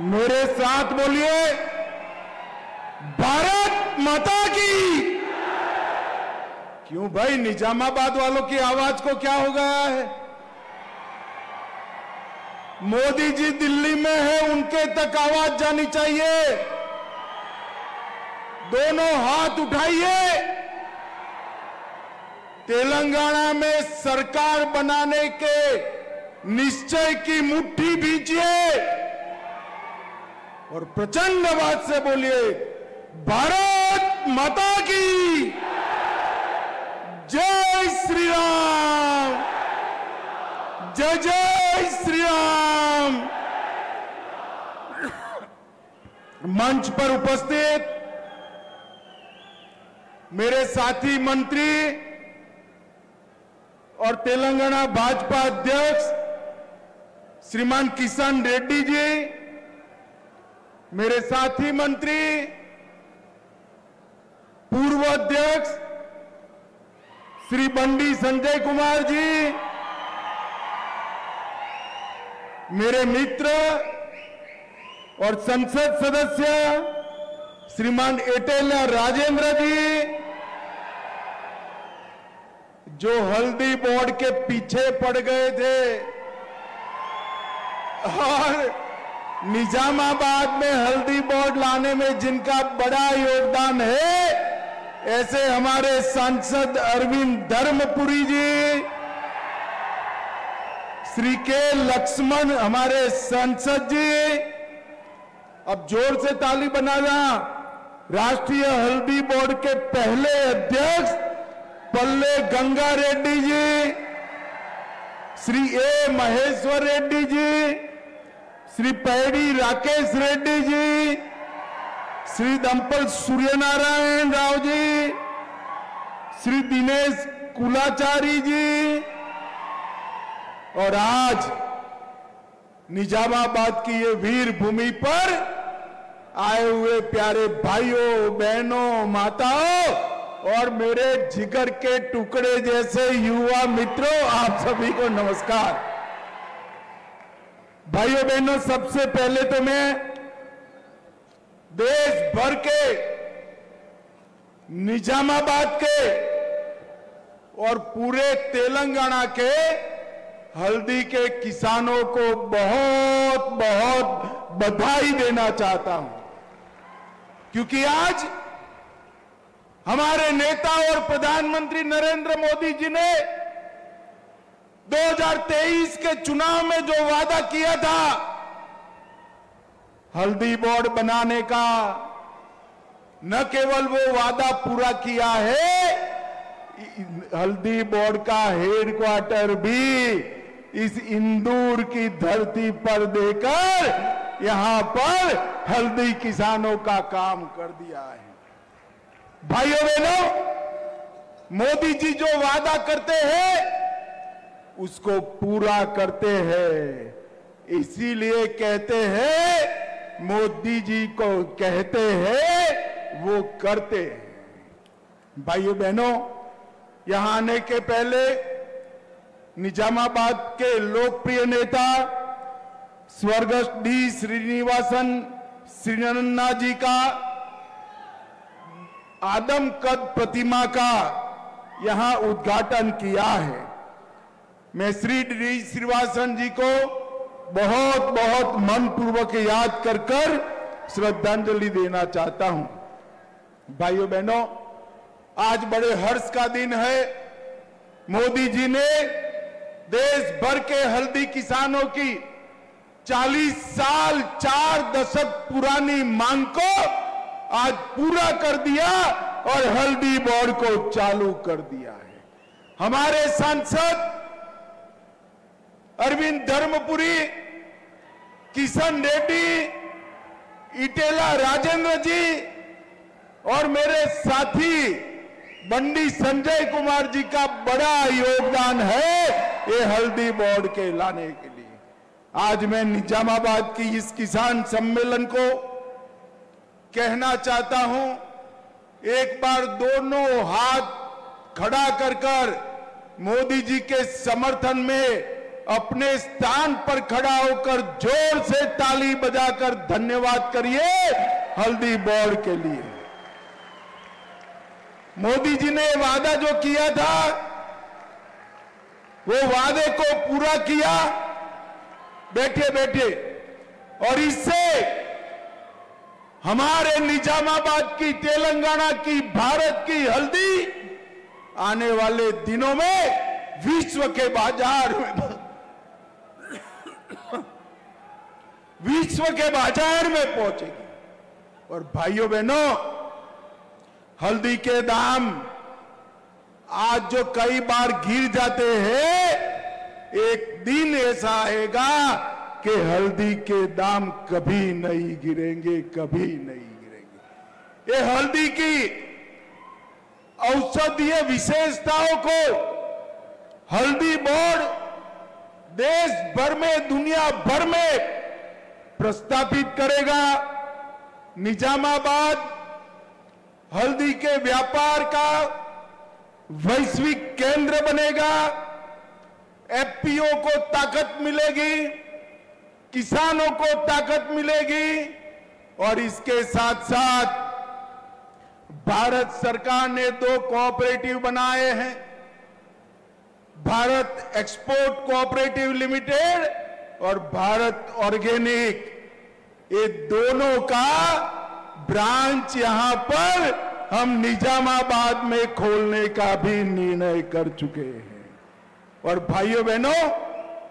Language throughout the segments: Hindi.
मेरे साथ बोलिए, भारत माता की। क्यों भाई, निजामाबाद वालों की आवाज को क्या हो गया है? मोदी जी दिल्ली में है, उनके तक आवाज जानी चाहिए। दोनों हाथ उठाइए, तेलंगाना में सरकार बनाने के निश्चय की मुट्ठी भींचिए और प्रचंड आवाज से बोलिए, भारत माता की जय श्री राम, जय जय श्री राम। मंच पर उपस्थित मेरे साथी मंत्री और तेलंगाना भाजपा अध्यक्ष श्रीमान किशन रेड्डी जी, मेरे साथी मंत्री पूर्व अध्यक्ष श्री बंडी संजय कुमार जी, मेरे मित्र और संसद सदस्य श्रीमान एटेला राजेंद्र जी, जो हल्दी बोर्ड के पीछे पड़ गए थे और निजामाबाद में हल्दी बोर्ड लाने में जिनका बड़ा योगदान है, ऐसे हमारे सांसद अरविंद धर्मपुरी जी, श्री के लक्ष्मण हमारे सांसद जी। अब जोर से ताली बजाना। राष्ट्रीय हल्दी बोर्ड के पहले अध्यक्ष पल्ले गंगा रेड्डी जी, श्री ए महेश्वर रेड्डी जी, श्री पैडी राकेश रेड्डी जी, श्री दंपल सूर्यनारायण राव जी, श्री दिनेश कुलाचारी जी, और आज निजामाबाद की ये वीर भूमि पर आए हुए प्यारे भाइयों, बहनों, माताओं और मेरे जिगर के टुकड़े जैसे युवा मित्रों, आप सभी को नमस्कार। भाइयों बहनों, सबसे पहले तो मैं देश भर के, निजामाबाद के और पूरे तेलंगाना के हल्दी के किसानों को बहुत बहुत बधाई देना चाहता हूं, क्योंकि आज हमारे नेता और प्रधानमंत्री नरेंद्र मोदी जी ने 2023 के चुनाव में जो वादा किया था हल्दी बोर्ड बनाने का, न केवल वो वादा पूरा किया है, हल्दी बोर्ड का हेडक्वार्टर भी इस इंदौर की धरती पर देकर यहां पर हल्दी किसानों का काम कर दिया है। भाइयों बहनों, मोदी जी जो वादा करते हैं उसको पूरा करते हैं, इसीलिए कहते हैं मोदी जी को कहते हैं वो करते हैं। भाइयों बहनों, यहां आने के पहले निजामाबाद के लोकप्रिय नेता स्वर्गस्थ डी श्रीनिवासन श्रीनन्ना जी का आदम कद प्रतिमा का यहां उद्घाटन किया है। मैं श्री डी श्रीनिवासन जी को बहुत बहुत मनपूर्वक याद कर श्रद्धांजलि देना चाहता हूं। भाइयों बहनों, आज बड़े हर्ष का दिन है। मोदी जी ने देश भर के हल्दी किसानों की 40 साल 4 दशक पुरानी मांग को आज पूरा कर दिया और हल्दी बोर्ड को चालू कर दिया है। हमारे सांसद अरविंद धर्मपुरी, किशन रेड्डी, इटेला राजेंद्र जी और मेरे साथी बंडी संजय कुमार जी का बड़ा योगदान है ये हल्दी बोर्ड के लाने के लिए। आज मैं निजामाबाद की इस किसान सम्मेलन को कहना चाहता हूं, एक बार दोनों हाथ खड़ा कर मोदी जी के समर्थन में अपने स्थान पर खड़ा होकर जोर से ताली बजाकर धन्यवाद करिए हल्दी बोर्ड के लिए। मोदी जी ने वादा जो किया था वो वादे को पूरा किया बैठे बैठे, और इससे हमारे निजामाबाद की, तेलंगाना की, भारत की हल्दी आने वाले दिनों में विश्व के बाजार में पहुंचेगी। और भाइयों बहनों, हल्दी के दाम आज जो कई बार गिर जाते हैं, एक दिन ऐसा आएगा कि हल्दी के दाम कभी नहीं गिरेंगे, कभी नहीं गिरेंगे। ये हल्दी की औषधीय विशेषताओं को हल्दी बोर्ड देश भर में, दुनिया भर में प्रस्थापित करेगा। निजामाबाद हल्दी के व्यापार का वैश्विक केंद्र बनेगा। एफपीओ को ताकत मिलेगी, किसानों को ताकत मिलेगी, और इसके साथ साथ भारत सरकार ने 2 कोऑपरेटिव बनाए हैं, भारत एक्सपोर्ट कोऑपरेटिव लिमिटेड और भारत ऑर्गेनिक। ये दोनों का ब्रांच यहां पर हम निजामाबाद में खोलने का भी निर्णय कर चुके हैं। और भाइयों बहनों,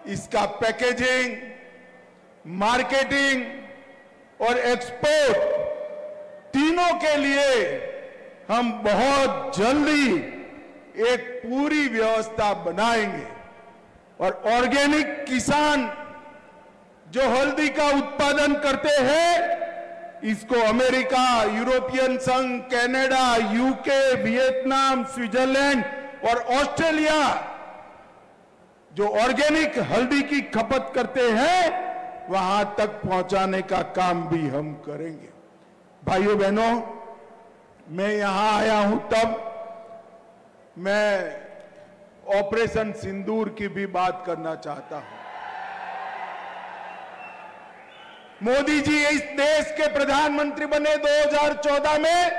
इसका पैकेजिंग, मार्केटिंग और एक्सपोर्ट तीनों के लिए हम बहुत जल्दी एक पूरी व्यवस्था बनाएंगे। और ऑर्गेनिक किसान जो हल्दी का उत्पादन करते हैं, इसको अमेरिका, यूरोपियन संघ, कनाडा, यूके, वियतनाम, स्विट्जरलैंड और ऑस्ट्रेलिया जो ऑर्गेनिक हल्दी की खपत करते हैं, वहां तक पहुंचाने का काम भी हम करेंगे। भाइयों बहनों, मैं यहां आया हूं तब मैं ऑपरेशन सिंदूर की भी बात करना चाहता हूं। मोदी जी इस देश के प्रधानमंत्री बने 2014 में।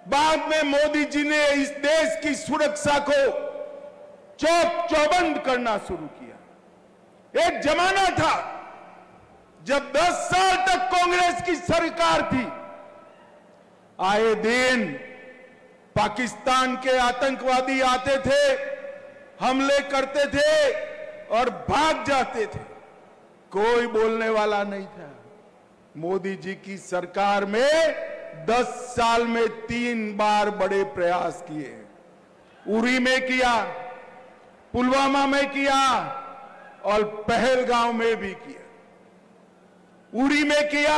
बाद में मोदी जी ने इस देश की सुरक्षा को चौक चौबंद करना शुरू किया। एक जमाना था जब 10 साल तक कांग्रेस की सरकार थी, आए दिन पाकिस्तान के आतंकवादी आते थे, हमले करते थे और भाग जाते थे, कोई बोलने वाला नहीं था। मोदी जी की सरकार में 10 साल में 3 बार बड़े प्रयास किए। उरी में किया, पुलवामा में किया और पहलगांव में भी किया। उरी में किया,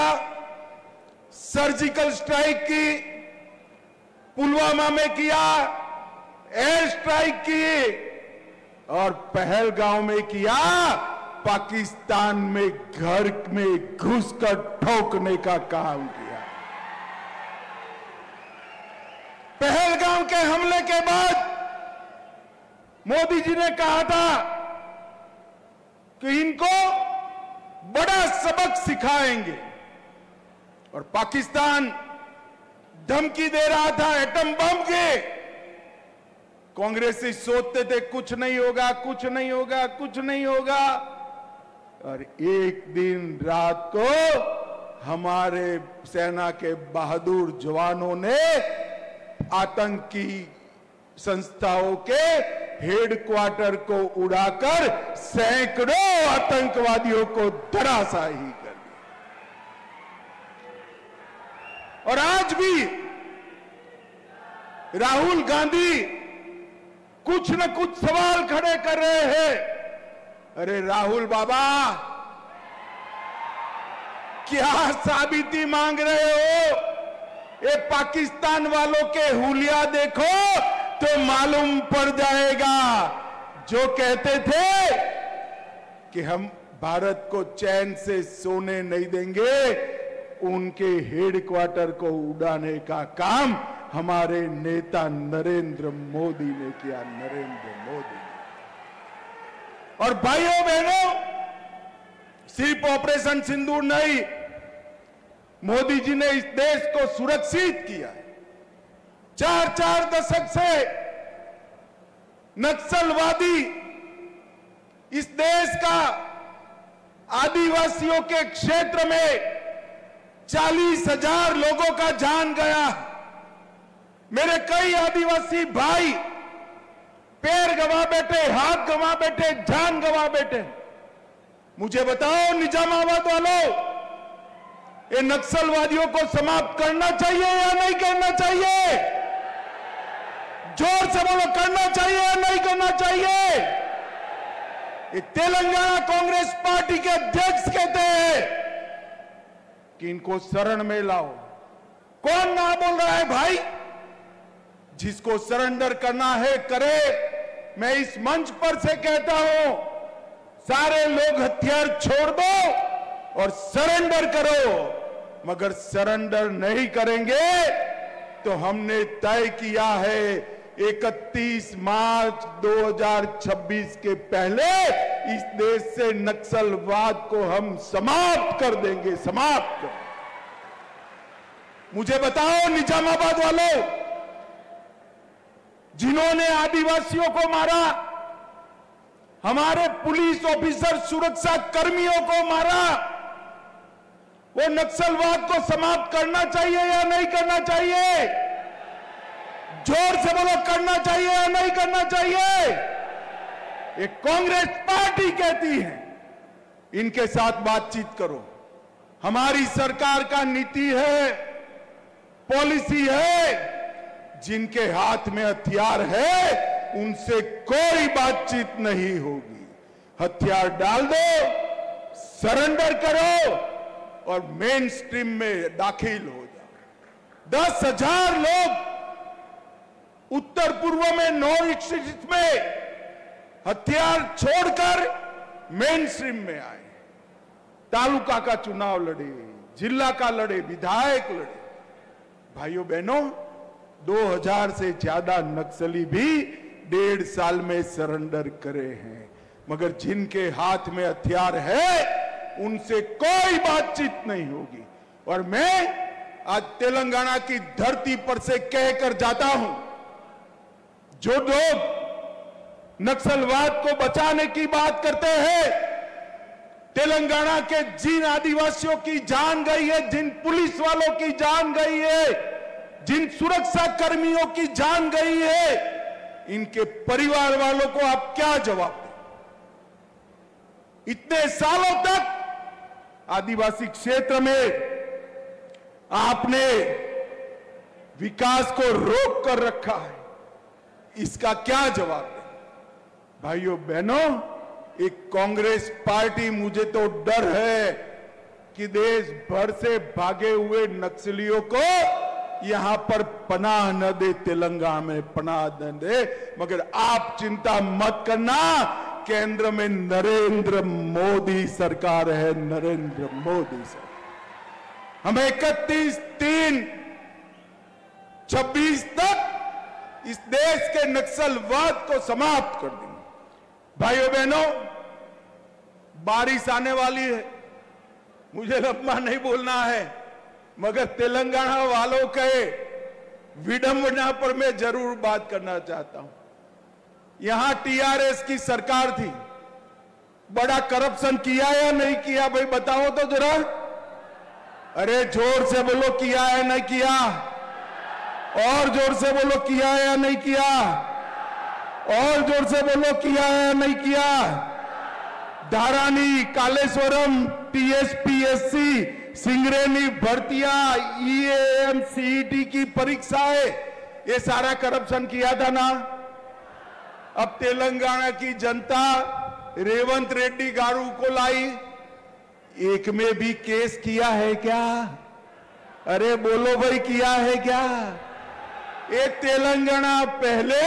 सर्जिकल स्ट्राइक की, पुलवामा में किया, एयर स्ट्राइक की, और पहलगांव में किया, पाकिस्तान में घर में घुसकर ठोकने का काम किया। पहलगांव के हमले के बाद मोदी जी ने कहा था कि इनको बड़ा सबक सिखाएंगे, और पाकिस्तान धमकी दे रहा था एटम बम के। कांग्रेसी सोचते थे कुछ नहीं होगा, कुछ नहीं होगा, कुछ नहीं होगा, और एक दिन रात को हमारे सेना के बहादुर जवानों ने आतंकी संस्थाओं के हेडक्वार्टर को उड़ाकर सैकड़ों आतंकवादियों को धराशायी कर दिया। और आज भी राहुल गांधी कुछ न कुछ सवाल खड़े कर रहे हैं। अरे राहुल बाबा, क्या साबिती मांग रहे हो? ये पाकिस्तान वालों के हुलिया देखो तो मालूम पड़ जाएगा। जो कहते थे कि हम भारत को चैन से सोने नहीं देंगे, उनके हेडक्वार्टर को उड़ाने का काम हमारे नेता नरेंद्र मोदी ने किया। नरेंद्र मोदी। और भाइयों बहनों, सिर्फ ऑपरेशन सिंदूर नहीं, मोदी जी ने इस देश को सुरक्षित किया। 4 दशक से नक्सलवादी इस देश का आदिवासियों के क्षेत्र में 40,000 लोगों का जान गया। मेरे कई आदिवासी भाई पैर गंवा बैठे, हाथ गंवा बैठे, जान गंवा बैठे। मुझे बताओ निजामाबाद वालों, ये नक्सलवादियों को समाप्त करना चाहिए या नहीं करना चाहिए? जोर से बोलो, करना चाहिए या नहीं करना चाहिए? ये तेलंगाना कांग्रेस पार्टी के अध्यक्ष कहते हैं कि इनको शरण में लाओ। कौन ना बोल रहा है भाई? जिसको सरेंडर करना है करे। मैं इस मंच पर से कहता हूं, सारे लोग हथियार छोड़ दो और सरेंडर करो। मगर सरेंडर नहीं करेंगे तो हमने तय किया है 31 मार्च 2026 के पहले इस देश से नक्सलवाद को हम समाप्त कर देंगे, समाप्त कर। मुझे बताओ निजामाबाद वालों, जिन्होंने आदिवासियों को मारा, हमारे पुलिस ऑफिसर, सुरक्षा कर्मियों को मारा, वो नक्सलवाद को समाप्त करना चाहिए या नहीं करना चाहिए? जोर से बोलो, करना चाहिए या नहीं करना चाहिए? ये कांग्रेस पार्टी कहती है इनके साथ बातचीत करो। हमारी सरकार का नीति है, पॉलिसी है, जिनके हाथ में हथियार है उनसे कोई बातचीत नहीं होगी। हथियार डाल दो, सरेंडर करो और मेन स्ट्रीम में दाखिल हो जाओ। 10,000 लोग उत्तर पूर्व में नॉर्थ ईस्ट में हथियार छोड़कर मेन स्ट्रीम में आए। तालुका का चुनाव लड़े, जिला का लड़े, विधायक लड़े। भाइयों बहनों, 2000 से ज्यादा नक्सली भी 1.5 साल में सरेंडर करे हैं। मगर जिनके हाथ में हथियार है उनसे कोई बातचीत नहीं होगी। और मैं आज तेलंगाना की धरती पर से कहकर जाता हूं, जो लोग नक्सलवाद को बचाने की बात करते हैं, तेलंगाना के जिन आदिवासियों की जान गई है, जिन पुलिस वालों की जान गई है, जिन सुरक्षा कर्मियों की जान गई है, इनके परिवार वालों को आप क्या जवाब दें? इतने सालों तक आदिवासी क्षेत्र में आपने विकास को रोक कर रखा है, इसका क्या जवाब दें? भाइयों बहनों, एक कांग्रेस पार्टी, मुझे तो डर है कि देश भर से भागे हुए नक्सलियों को यहां पर पनाह न दे, तेलंगाना में पनाह न दे। मगर आप चिंता मत करना, केंद्र में नरेंद्र मोदी सरकार है, नरेंद्र मोदी सरकार। हम 31/3/26 तक इस देश के नक्सलवाद को समाप्त कर देंगे। भाइयों बहनों, बारिश आने वाली है, मुझे लंबा नहीं बोलना है, मगर तेलंगाना वालों के विडंबना पर मैं जरूर बात करना चाहता हूं। यहां टीआरएस की सरकार थी, बड़ा करप्शन किया या नहीं किया? भाई बताओ तो जरा। अरे जोर से बोलो, किया है नहीं किया? और जोर से बोलो, किया है या नहीं किया? और जोर से बोलो, किया है या नहीं किया? धारानी, कालेश्वरम, टीएसपीएससी, सिंगरेनी भर्तियां, ईएएम, सीईटी की परीक्षाएं, ये सारा करप्शन किया था ना? अब तेलंगाना की जनता रेवंत रेड्डी गारू को लाई, एक में भी केस किया है क्या? अरे बोलो भाई, किया है क्या? ये तेलंगाना पहले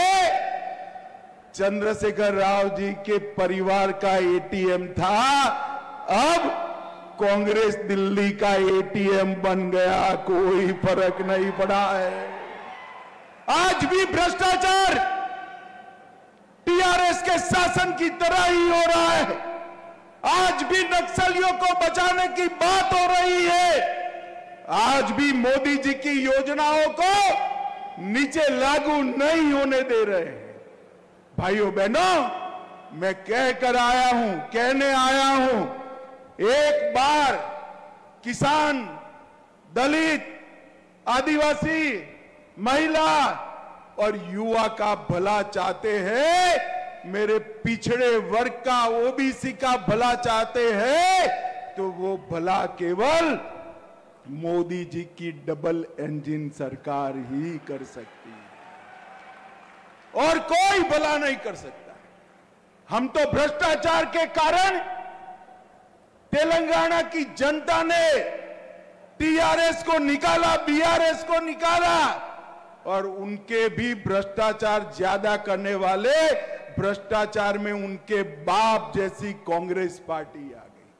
चंद्रशेखर राव जी के परिवार का एटीएम था, अब कांग्रेस दिल्ली का एटीएम बन गया, कोई फर्क नहीं पड़ा है। आज भी भ्रष्टाचार टीआरएस के शासन की तरह ही हो रहा है। आज भी नक्सलियों को बचाने की बात हो रही है। आज भी मोदी जी की योजनाओं को नीचे लागू नहीं होने दे रहे हैं। भाइयों बहनों, मैं कहने आया हूं, एक बार किसान, दलित, आदिवासी, महिला और युवा का भला चाहते हैं, मेरे पिछड़े वर्ग का, ओबीसी का भला चाहते हैं, तो वो भला केवल मोदी जी की डबल इंजन सरकार ही कर सकती है और कोई भला नहीं कर सकता। हम तो भ्रष्टाचार के कारण तेलंगाना की जनता ने टीआरएस को निकाला, बीआरएस को निकाला और उनके भी भ्रष्टाचार ज्यादा करने वाले भ्रष्टाचार में उनके बाप जैसी कांग्रेस पार्टी आ गई।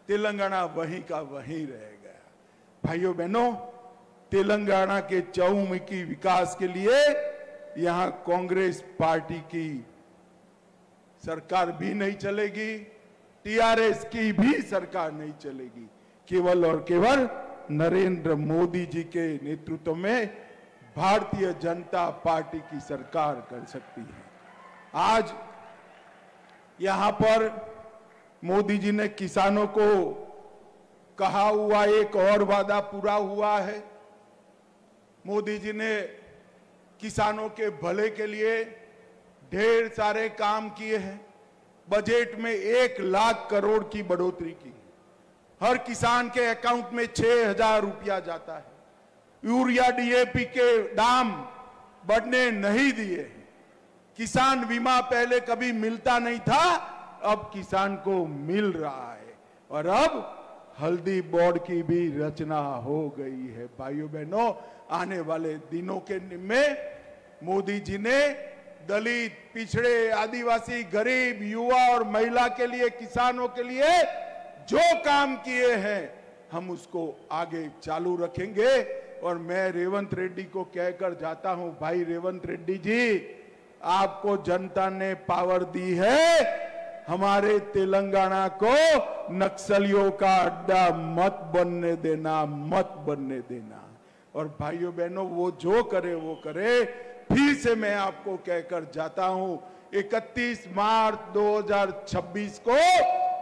तेलंगाना वहीं का वहीं रह गया। भाइयों बहनों, तेलंगाना के चहुमुखी विकास के लिए यहां कांग्रेस पार्टी की सरकार भी नहीं चलेगी, टीआरएस की भी सरकार नहीं चलेगी। केवल और केवल नरेंद्र मोदी जी के नेतृत्व में भारतीय जनता पार्टी की सरकार कर सकती है। आज यहां पर मोदी जी ने किसानों को कहा हुआ एक और वादा पूरा हुआ है। मोदी जी ने किसानों के भले के लिए ढेर सारे काम किए हैं। बजट में 1 लाख करोड़ की बढ़ोतरी की। हर किसान के अकाउंट में 6,000 रुपया जाता है। यूरिया, डीएपी के दाम बढ़ने नहीं दिए। किसान बीमा पहले कभी मिलता नहीं था, अब किसान को मिल रहा है और अब हल्दी बोर्ड की भी रचना हो गई है। भाइयों बहनों, आने वाले दिनों के में मोदी जी ने दलित, पिछड़े, आदिवासी, गरीब, युवा और महिला के लिए, किसानों के लिए जो काम किए हैं, हम उसको आगे चालू रखेंगे। और मैं रेवंत रेड्डी को कहकर जाता हूं, भाई रेवंत रेड्डी जी, आपको जनता ने पावर दी है, हमारे तेलंगाना को नक्सलियों का अड्डा मत बनने देना, मत बनने देना। और भाइयों बहनों, वो जो करे वो करे। फिर से मैं आपको कहकर जाता हूं, 31 मार्च 2026 को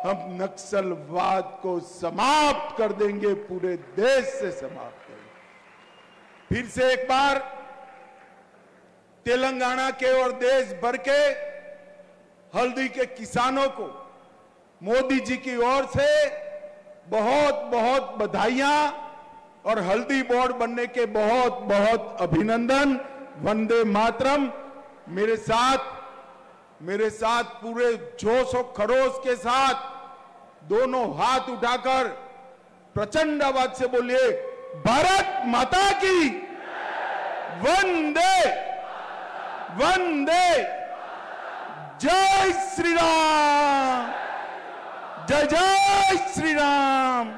हम नक्सलवाद को समाप्त कर देंगे, पूरे देश से समाप्त करेंगे। फिर से एक बार तेलंगाना के और देश भर के हल्दी के किसानों को मोदी जी की ओर से बहुत बहुत बधाइयां और हल्दी बोर्ड बनने के बहुत बहुत अभिनंदन। वंदे मातरम। मेरे साथ पूरे जोश और खरोश के साथ दोनों हाथ उठाकर प्रचंड आवाज से बोलिए, भारत माता की वंदे वंदे। जय श्री राम, जय जय श्री राम।